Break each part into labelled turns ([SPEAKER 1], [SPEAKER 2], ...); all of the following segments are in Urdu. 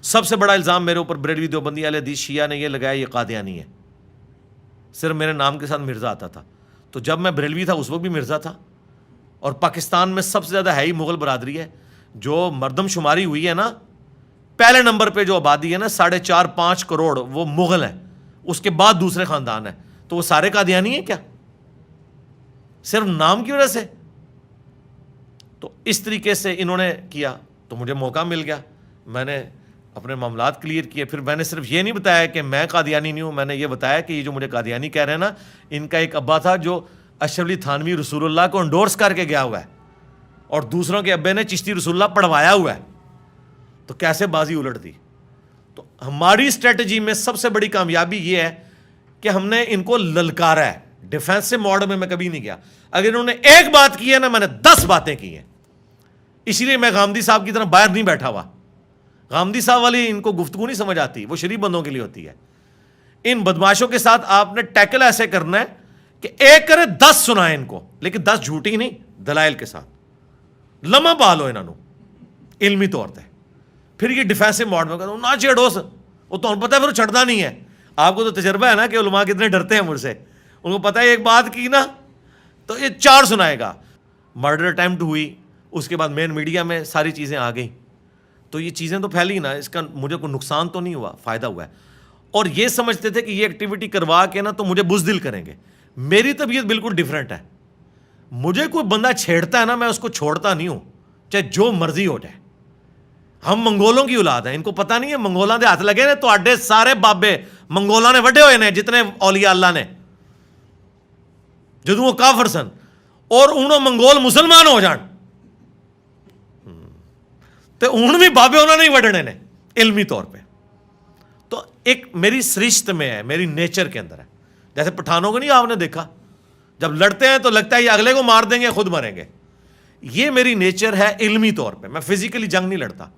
[SPEAKER 1] سب سے بڑا الزام میرے اوپر بریلوی دیوبندی اہل حدیث شیعہ نے یہ لگایا یہ قادیانی ہے. صرف میرے نام کے ساتھ مرزا آتا تھا. تو جب میں بریلوی تھا اس وقت بھی مرزا تھا. اور پاکستان میں سب سے زیادہ ہے ہی مغل برادری ہے. جو مردم شماری ہوئی ہے نا, پہلے نمبر پہ جو آبادی ہے نا 4.5-5 کروڑ وہ مغل ہیں, اس کے بعد دوسرے خاندان ہیں. تو وہ سارے قادیانی ہیں کیا صرف نام کی وجہ سے؟ تو اس طریقے سے انہوں نے کیا تو مجھے موقع مل گیا, میں نے اپنے معاملات کلیئر کیے. پھر میں نے صرف یہ نہیں بتایا کہ میں قادیانی نہیں ہوں, میں نے یہ بتایا کہ یہ جو مجھے قادیانی کہہ رہے ہیں نا, ان کا ایک ابا تھا جو اشرف علی تھانوی رسول اللہ کو انڈورس کر کے گیا ہوا ہے, اور دوسروں کے ابے نے چشتی رسول اللہ پڑھوایا ہوا ہے. تو کیسے بازی الٹ دی. تو ہماری اسٹریٹجی میں سب سے بڑی کامیابی یہ ہے کہ ہم نے ان کو للکارا ہے. ڈیفینسو موڈ میں کبھی نہیں گیا. اگر انہوں نے ایک بات کی ہے نا, میں نے 10 باتیں کی ہیں. اس لیے میں غامدی صاحب کی طرح باہر نہیں بیٹھا ہوا. غامدی صاحب والی ان کو گفتگو نہیں سمجھ آتی, وہ شریف بندوں کے لیے ہوتی ہے. ان بدماشوں کے ساتھ آپ نے ٹیکل ایسے کرنا ہے کہ ایک کرے 10 سنائیں ان کو, لیکن 10 جھوٹی نہیں, دلائل کے ساتھ. لمحہ پالو انہوں نے علمی طور پہ. پھر یہ ڈیفینسو موڈ میں کہتا ہوں نہ چھیڑو, وہ تو پتہ ہے پھر چھڑتا نہیں ہے. آپ کو تو تجربہ ہے نا کہ علماء کتنے ڈرتے ہیں مجھ سے. ان کو پتہ ہے ایک بات کی نا تو یہ 4 سنائے گا. مرڈر اٹیمپٹ ہوئی, اس کے بعد مین میڈیا میں ساری چیزیں آ گئیں. تو یہ چیزیں تو پھیلی نا, اس کا مجھے کوئی نقصان تو نہیں ہوا, فائدہ ہوا ہے. اور یہ سمجھتے تھے کہ یہ ایکٹیویٹی کروا کے نا تو مجھے بزدل کریں گے. میری طبیعت بالکل ڈیفرنٹ ہے. مجھے کوئی بندہ چھیڑتا ہے نا, میں اس کو چھوڑتا نہیں ہوں, چاہے جو مرضی ہو جائے. ہم منگولوں کی اولاد ہیں, ان کو پتہ نہیں ہے منگولاں دے ہاتھ لگے نے تو آڈے سارے بابے منگولاں نے وڈے ہوئے نے, جتنے اولیاء اللہ نے, جدوں وہ کافر سن, اور انہوں منگول مسلمان ہو جان تو ان بھی بابے انہوں نے ہی وڈنے نے علمی طور پہ. تو ایک میری سرشت میں ہے, میری نیچر کے اندر ہے. جیسے پٹھانوں کو نہیں آپ نے دیکھا, جب لڑتے ہیں تو لگتا ہے یہ اگلے کو مار دیں گے خود مریں گے. یہ میری نیچر ہے علمی طور پہ. میں فزیکلی جنگ نہیں لڑتا.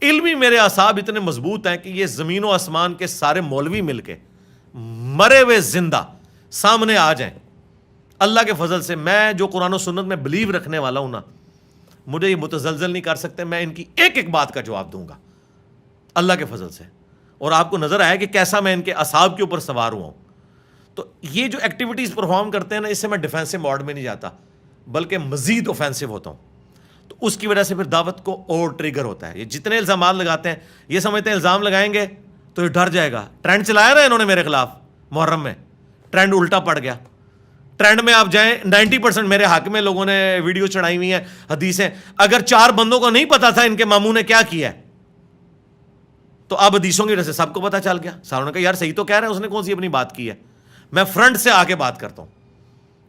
[SPEAKER 1] علمی میرے اعصاب اتنے مضبوط ہیں کہ یہ زمین و آسمان کے سارے مولوی مل کے مرے ہوئے زندہ سامنے آ جائیں, اللہ کے فضل سے میں جو قرآن و سنت میں بلیو رکھنے والا ہوں نا, مجھے یہ متزلزل نہیں کر سکتے. میں ان کی ایک ایک بات کا جواب دوں گا اللہ کے فضل سے. اور آپ کو نظر آیا کہ کیسا میں ان کے اعصاب کے اوپر سوار ہوا ہوں. تو یہ جو ایکٹیویٹیز پرفارم کرتے ہیں نا, اس سے میں ڈیفینسو موڈ میں نہیں جاتا, بلکہ مزید اوفینسو ہوتا ہوں. تو اس کی وجہ سے پھر دعوت کو اور ٹریگر ہوتا ہے. یہ جتنے الزامات لگاتے ہیں یہ سمجھتے ہیں الزام لگائیں گے تو یہ ڈر جائے گا. ٹرینڈ چلایا نا انہوں نے میرے خلاف محرم میں, ٹرینڈ الٹا پڑ گیا. ٹرینڈ میں آپ جائیں 90% میرے حق میں لوگوں نے ویڈیو چڑھائی ہوئی ہیں, حدیثیں. اگر 4 بندوں کو نہیں پتا تھا ان کے ماموں نے کیا کیا ہے, تو اب حدیثوں کی وجہ سے سب کو پتا چل گیا. ساروں نے کہا یار صحیح تو کہہ رہے ہیں, اس نے کون سی اپنی بات کی ہے. میں فرنٹ سے آ کے بات کرتا ہوں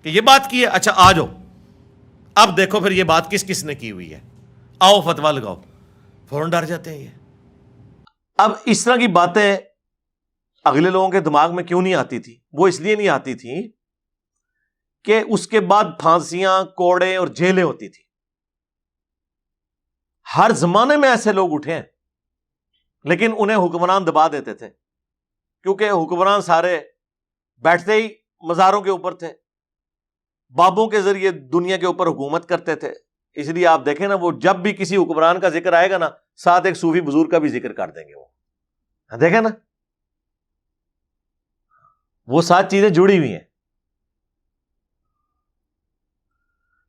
[SPEAKER 1] کہ یہ بات کی ہے, اچھا آ جاؤ اب دیکھو پھر یہ بات کس کس نے کی ہوئی ہے, آؤ فتوا لگاؤ. فوراً ڈر جاتے ہیں یہ. اب اس طرح کی باتیں اگلے لوگوں کے دماغ میں کیوں نہیں آتی تھی؟ وہ اس لیے نہیں آتی تھی کہ اس کے بعد پھانسیاں, کوڑے اور جیلیں ہوتی تھی. ہر زمانے میں ایسے لوگ اٹھے ہیں, لیکن انہیں حکمران دبا دیتے تھے, کیونکہ حکمران سارے بیٹھتے ہی مزاروں کے اوپر تھے, بابوں کے ذریعے دنیا کے اوپر حکومت کرتے تھے. اس لیے آپ دیکھیں نا, وہ جب بھی کسی حکمران کا ذکر آئے گا نا, ساتھ ایک صوفی بزرگ کا بھی ذکر کر دیں گے. وہ دیکھیں نا, وہ 7 چیزیں جڑی ہوئی ہیں.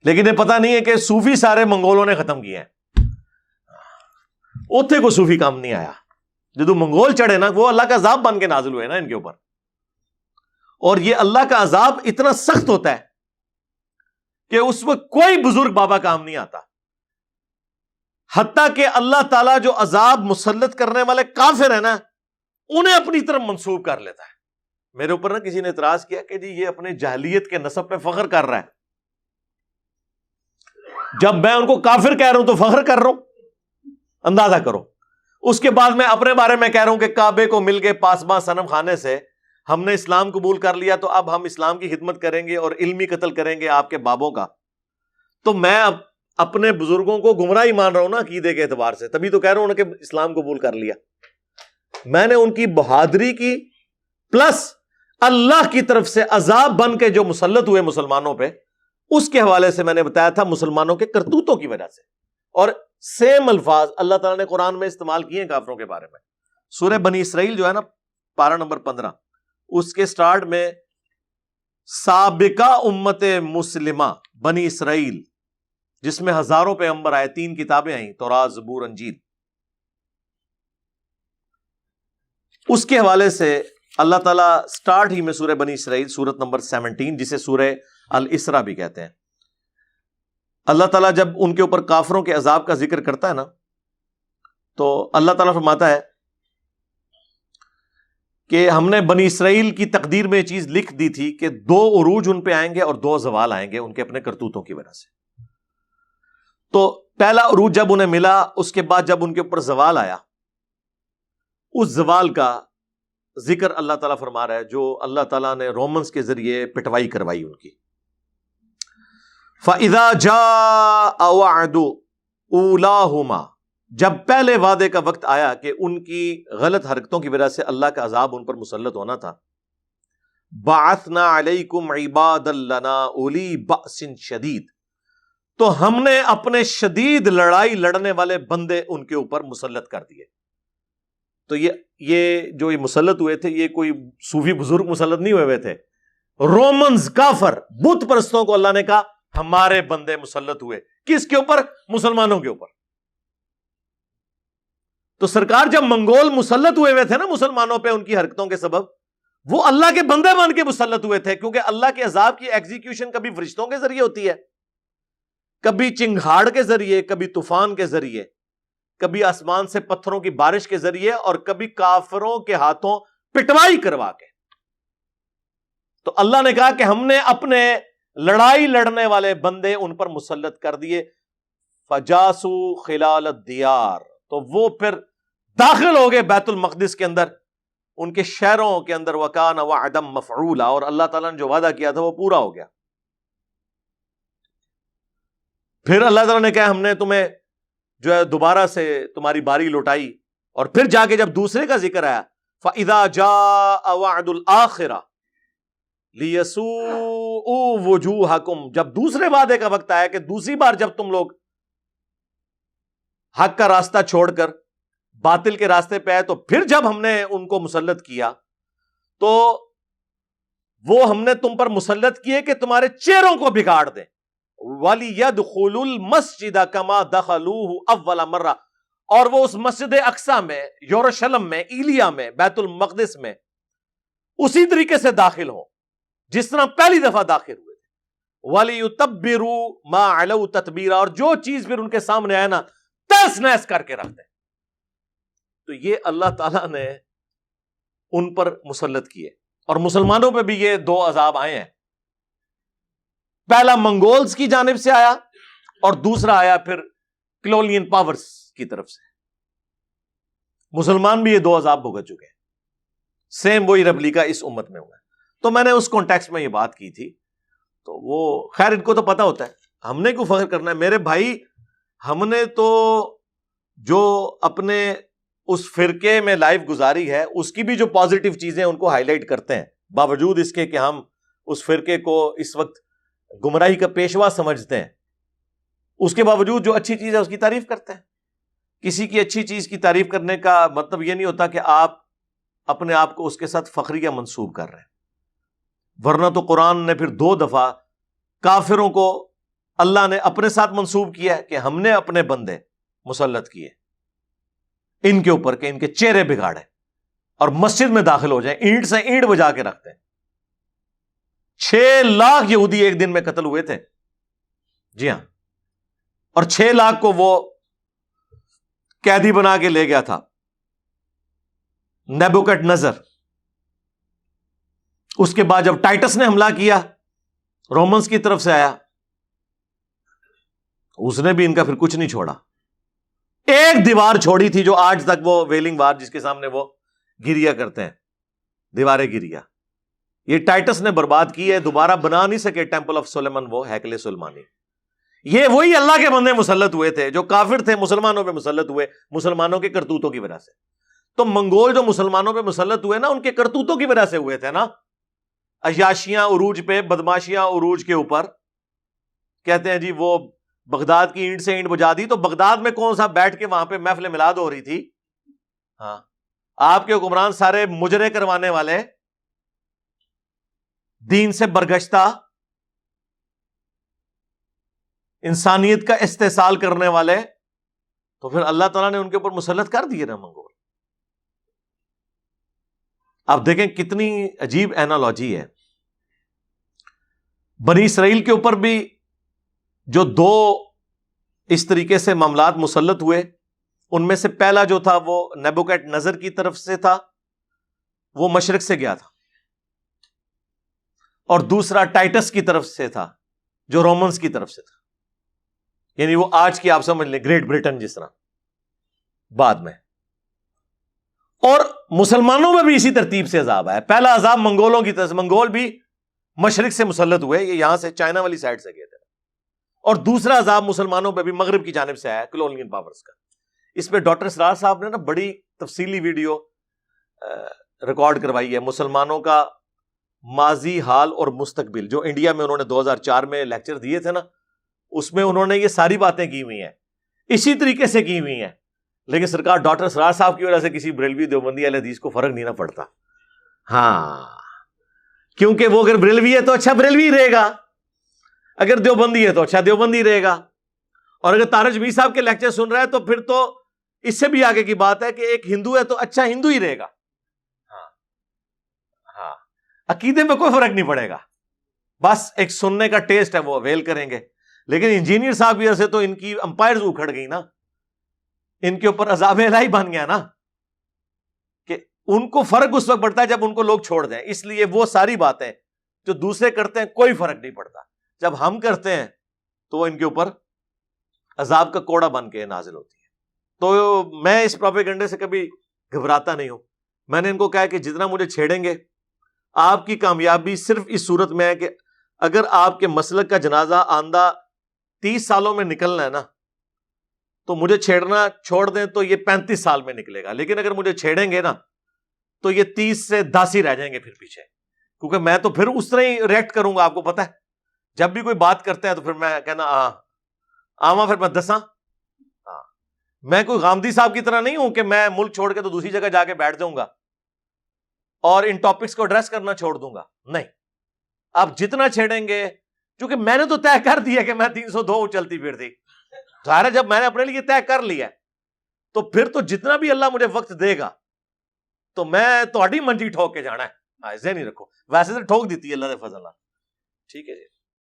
[SPEAKER 1] لیکن یہ پتہ نہیں ہے کہ صوفی سارے منگولوں نے ختم کیے ہیں. اوتھے کو صوفی کام نہیں آیا. جدو منگول چڑھے نا, وہ اللہ کا عذاب بن کے نازل ہوئے نا ان کے اوپر. اور یہ اللہ کا عذاب اتنا سخت ہوتا ہے کہ اس وقت کوئی بزرگ بابا کام نہیں آتا. حتیٰ کہ اللہ تعالیٰ جو عذاب مسلط کرنے والے کافر ہیں نا, انہیں اپنی طرف منسوب کر لیتا ہے. میرے اوپر نا کسی نے اعتراض کیا کہ جی یہ اپنے جاہلیت کے نسب پہ فخر کر رہا ہے. جب میں ان کو کافر کہہ رہا ہوں تو فخر کر رہا ہوں, اندازہ کرو. اس کے بعد میں اپنے بارے میں کہہ رہا ہوں کہ کعبے کو مل کے پاسباں صنم خانے سے ہم نے اسلام قبول کر لیا, تو اب ہم اسلام کی خدمت کریں گے اور علمی قتل کریں گے آپ کے بابوں کا. تو میں اب اپنے بزرگوں کو گمراہی مان رہا ہوں نا عقیدے کے اعتبار سے, تبھی تو کہہ رہا ہوں کہ اسلام قبول کر لیا. میں نے ان کی بہادری کی, پلس اللہ کی طرف سے عذاب بن کے جو مسلط ہوئے مسلمانوں پہ, اس کے حوالے سے میں نے بتایا تھا مسلمانوں کے کرتوتوں کی وجہ سے. اور سیم الفاظ اللہ تعالیٰ نے قرآن میں استعمال کیے ہیں کافروں کے بارے میں. سورہ بنی اسرائیل جو ہے نا پارہ نمبر 15 اس کے سٹارٹ میں سابقہ امت مسلمہ بنی اسرائیل جس میں ہزاروں پیغمبر آئے، 3 کتابیں آئیں، تورات، زبور، انجیل، اس کے حوالے سے اللہ تعالیٰ سٹارٹ ہی میں سورہ بنی اسرائیل سورت نمبر 17 جسے سورہ الاسراء بھی کہتے ہیں، اللہ تعالیٰ جب ان کے اوپر کافروں کے عذاب کا ذکر کرتا ہے نا تو اللہ تعالیٰ فرماتا ہے کہ ہم نے بنی اسرائیل کی تقدیر میں یہ چیز لکھ دی تھی کہ 2 عروج ان پہ آئیں گے اور 2 زوال آئیں گے ان کے اپنے کرتوتوں کی وجہ سے. تو پہلا عروج جب انہیں ملا، اس کے بعد جب ان کے اوپر زوال آیا، اس زوال کا ذکر اللہ تعالیٰ فرما رہا ہے جو اللہ تعالیٰ نے رومنز کے ذریعے پٹوائی کروائی ان کی. فَإِذَا جَاءَ وَعْدُ أُولَاهُمَا، جب پہلے وعدے کا وقت آیا کہ ان کی غلط حرکتوں کی وجہ سے اللہ کا عذاب ان پر مسلط ہونا تھا، بَعَثْنَا عَلَيْكُمْ عِبَادًا لَنَا أُولِي بَأْسٍ شَدِيدٍ، تو ہم نے اپنے شدید لڑائی لڑنے والے بندے ان کے اوپر مسلط کر دیے. تو یہ جو یہ مسلط ہوئے تھے یہ کوئی صوفی بزرگ مسلط نہیں ہوئے تھے، رومنز کافر بت پرستوں کو اللہ نے کہا ہمارے بندے مسلط ہوئے. کس کے اوپر؟ مسلمانوں کے اوپر. تو سرکار جب منگول مسلط ہوئے تھے نا مسلمانوں پہ ان کی حرکتوں کے سبب، وہ اللہ کے بندے بن کے مسلط ہوئے تھے، کیونکہ اللہ کے عذاب کی ایگزیکیوشن کبھی فرشتوں کے ذریعے ہوتی ہے، کبھی چنگھاڑ کے ذریعے، کبھی طوفان کے ذریعے، کبھی آسمان سے پتھروں کی بارش کے ذریعے، اور کبھی کافروں کے ہاتھوں پٹوائی کروا کے. تو اللہ نے کہا کہ ہم نے اپنے لڑائی لڑنے والے بندے ان پر مسلط کر دیے. فجاسو خلال الدیار، تو وہ پھر داخل ہو گئے بیت المقدس کے اندر، ان کے شہروں کے اندر. وکان وعدا مفعولا، اور اللہ تعالیٰ نے جو وعدہ کیا تھا وہ پورا ہو گیا. پھر اللہ تعالیٰ نے کہا ہم نے تمہیں جو ہے دوبارہ سے تمہاری باری لوٹائی. اور پھر جا کے جب دوسرے کا ذکر آیا، فَإِذَا جَاءَ وَعْدُ الْآخِرَةِ لِيَسُوءُوا وُجُوهَكُمْ، جب دوسرے وعدے کا وقت آیا کہ دوسری بار جب تم لوگ حق کا راستہ چھوڑ کر باطل کے راستے پہ آئے، تو پھر جب ہم نے ان کو مسلط کیا تو وہ ہم نے تم پر مسلط کیے کہ تمہارے چہروں کو بگاڑ دیں. وَلِيَدْخُلُوا الْمَسْجِدَ كَمَا دَخَلُوهُ أَوَّلَ مَرَّةٍ، اور وہ اس مسجد اقصیٰ میں، یروشلم میں، ایلیا میں، بیت المقدس میں اسی طریقے سے داخل ہوں جس طرح پہلی دفعہ داخل ہوئے تھے. وَلِيُتَبِّرُوا مَا عَلَوْا تَتْبِيرًا، اور جو چیز پھر ان کے سامنے آئے نا تیس نیس کر کے رکھ دیں. تو یہ اللہ تعالیٰ نے ان پر مسلط کیے. اور مسلمانوں پہ بھی یہ 2 عذاب آئے ہیں. پہلا منگولز کی جانب سے آیا اور دوسرا آیا پھر کلونین پاورز کی طرف سے. مسلمان بھی یہ 2 عذاب بھگت چکے ہیں. سیم وہی ریپلیکا اس امت میں ہوا ہے. تو میں نے اس کانٹیکسٹ میں یہ بات کی تھی. تو وہ خیر ان کو تو پتا ہوتا ہے، ہم نے کیوں فخر کرنا ہے میرے بھائی. ہم نے تو جو اپنے اس فرقے میں لائف گزاری ہے اس کی بھی جو پازیٹیو چیزیں ان کو ہائی لائٹ کرتے ہیں، باوجود اس کے کہ ہم اس فرقے کو اس وقت گمراہی کا پیشوا سمجھتے ہیں، اس کے باوجود جو اچھی چیز ہے اس کی تعریف کرتے ہیں. کسی کی اچھی چیز کی تعریف کرنے کا مطلب یہ نہیں ہوتا کہ آپ اپنے آپ کو اس کے ساتھ فخریہ منسوب کر رہے ہیں. ورنہ تو قرآن نے پھر 2 دفعہ کافروں کو اللہ نے اپنے ساتھ منسوب کیا ہے کہ ہم نے اپنے بندے مسلط کیے ان کے اوپر کہ ان کے چہرے بگاڑے اور مسجد میں داخل ہو جائیں، اینٹ سے اینٹ بجا کے رکھتے ہیں. 6 لاکھ یہودی ایک دن میں قتل ہوئے تھے. جی ہاں، اور 6 لاکھ کو وہ قیدی بنا کے لے گیا تھا نیبوکڈ نظر. اس کے بعد جب ٹائٹس نے حملہ کیا رومنز کی طرف سے آیا، اس نے بھی ان کا پھر کچھ نہیں چھوڑا. ایک دیوار چھوڑی تھی جو آج تک وہ ویلنگ وار جس کے سامنے وہ گریا کرتے ہیں، دیواریں گریا، یہ ٹائٹس نے برباد کی ہے. دوبارہ بنا نہیں سکے ٹیمپل آف سلیمان، وہ ہیکل سلیمانی. یہ وہی اللہ کے بندے مسلط ہوئے تھے جو کافر تھے، مسلمانوں پہ مسلط ہوئے مسلمانوں کے کرتوتوں کی وجہ سے. تو منگول جو مسلمانوں پہ مسلط ہوئے نا ان کے کرتوتوں کی وجہ سے ہوئے تھے نا. عیاشیاں عروج پہ، بدماشیاں عروج کے اوپر، کہتے ہیں جی وہ بغداد کی اینٹ سے اینٹ بجا دی. تو بغداد میں کون سا بیٹھ کے وہاں پہ محفل میلاد ہو رہی تھی؟ ہاں آپ کے حکمران سارے مجرے کروانے والے, دین سے برگشتہ, انسانیت کا استحصال کرنے والے. تو پھر اللہ تعالیٰ نے ان کے اوپر مسلط کر دیے نا منگول. آپ دیکھیں کتنی عجیب اینالوجی ہے. بنی اسرائیل کے اوپر بھی جو دو اس طریقے سے معاملات مسلط ہوئے, ان میں سے پہلا جو تھا وہ نیبوکیڈ نظر کی طرف سے تھا, وہ مشرق سے گیا تھا, اور دوسرا ٹائٹس کی طرف سے تھا جو رومنز کی طرف سے تھا. یعنی وہ آج کی آپ سمجھ لیں گریٹ برٹن جس طرح بعد میں. اور مسلمانوں میں بھی اسی ترتیب سے عذاب آیا. پہلا عذاب منگولوں کی طرف سے, منگول بھی مشرق سے مسلط ہوئے, یہ یہاں سے چائنا والی سائڈ سے گئے تھے. اور دوسرا عذاب مسلمانوں پہ بھی مغرب کی جانب سے آیا, کولونیل پاورز کا. اس پہ ڈاکٹر اسرار صاحب نے نا بڑی تفصیلی ویڈیو ریکارڈ کروائی ہے, مسلمانوں کا ماضی, حال اور مستقبل, جو انڈیا میں انہوں نے 2004 میں لیکچر دیے تھے نا, اس میں انہوں نے یہ ساری باتیں کی ہوئی ہیں, اسی طریقے سے کی ہوئی ہیں. لیکن سرکار ڈاکٹر اسرار صاحب کی وجہ سے کسی بریلوی دیوبندی اہل حدیث کو فرق نہیں نہ پڑتا. ہاں, کیونکہ وہ اگر بریلوی ہے تو اچھا بریلوی رہے گا, اگر دیوبندی ہے تو اچھا دیوبندی رہے گا, اور اگر تارج میر صاحب کے لیکچر سن رہا ہے تو پھر تو اس سے بھی آگے کی بات ہے کہ ایک ہندو ہے تو اچھا ہندو ہی رہے گا. ہاں ہاں, عقیدے میں کوئی فرق نہیں پڑے گا, بس ایک سننے کا ٹیسٹ ہے وہ اویل کریں گے. لیکن انجینئر صاحب کی وجہ سے تو ان کی امپائرز اکھڑ گئی نا, ان کے اوپر عذاب الہی بن گیا نا, کہ ان کو فرق اس وقت پڑتا ہے جب ان کو لوگ چھوڑ دیں. اس لیے وہ ساری باتیں جو دوسرے کرتے ہیں کوئی فرق نہیں پڑتا, جب ہم کرتے ہیں تو وہ ان کے اوپر عذاب کا کوڑا بن کے نازل ہوتی ہے. تو میں اس پروپیگنڈے سے کبھی گھبراتا نہیں ہوں. میں نے ان کو کہا کہ جتنا مجھے چھیڑیں گے, آپ کی کامیابی صرف اس صورت میں ہے کہ اگر آپ کے مسلک کا جنازہ آندہ 30 سالوں میں نکلنا ہے نا, تو مجھے چھیڑنا چھوڑ دیں تو یہ 35 سال میں نکلے گا. لیکن اگر مجھے چھیڑیں گے نا تو یہ 30 سے 10 ہی رہ جائیں گے پھر پیچھے, کیونکہ میں تو پھر اس طرح ہی ریئیکٹ کروں گا. آپ کو پتہ ہے جب بھی کوئی بات کرتا ہے تو پھر میں کہنا آواں, پھر میں دساں. ہاں, میں کوئی غامدی صاحب کی طرح نہیں ہوں کہ میں ملک چھوڑ کے تو دوسری جگہ جا کے بیٹھ جاؤں گا اور ان ٹاپکس کو ایڈریس کرنا چھوڑ دوں گا. نہیں, آپ جتنا چھیڑیں گے, کیونکہ میں نے تو طے کر دیا کہ میں 302 چلتی پھرتی. ظاہر ہے جب میں نے اپنے لیے طے کر لیا تو پھر تو جتنا بھی اللہ مجھے وقت دے گا تو میں تہاڈی منجی ٹھوک کے جانا ہے. ذہن ہی رکھو, ویسے تو ٹھوک دیتی ہے اللہ کے فضل. ٹھیک ہے جی.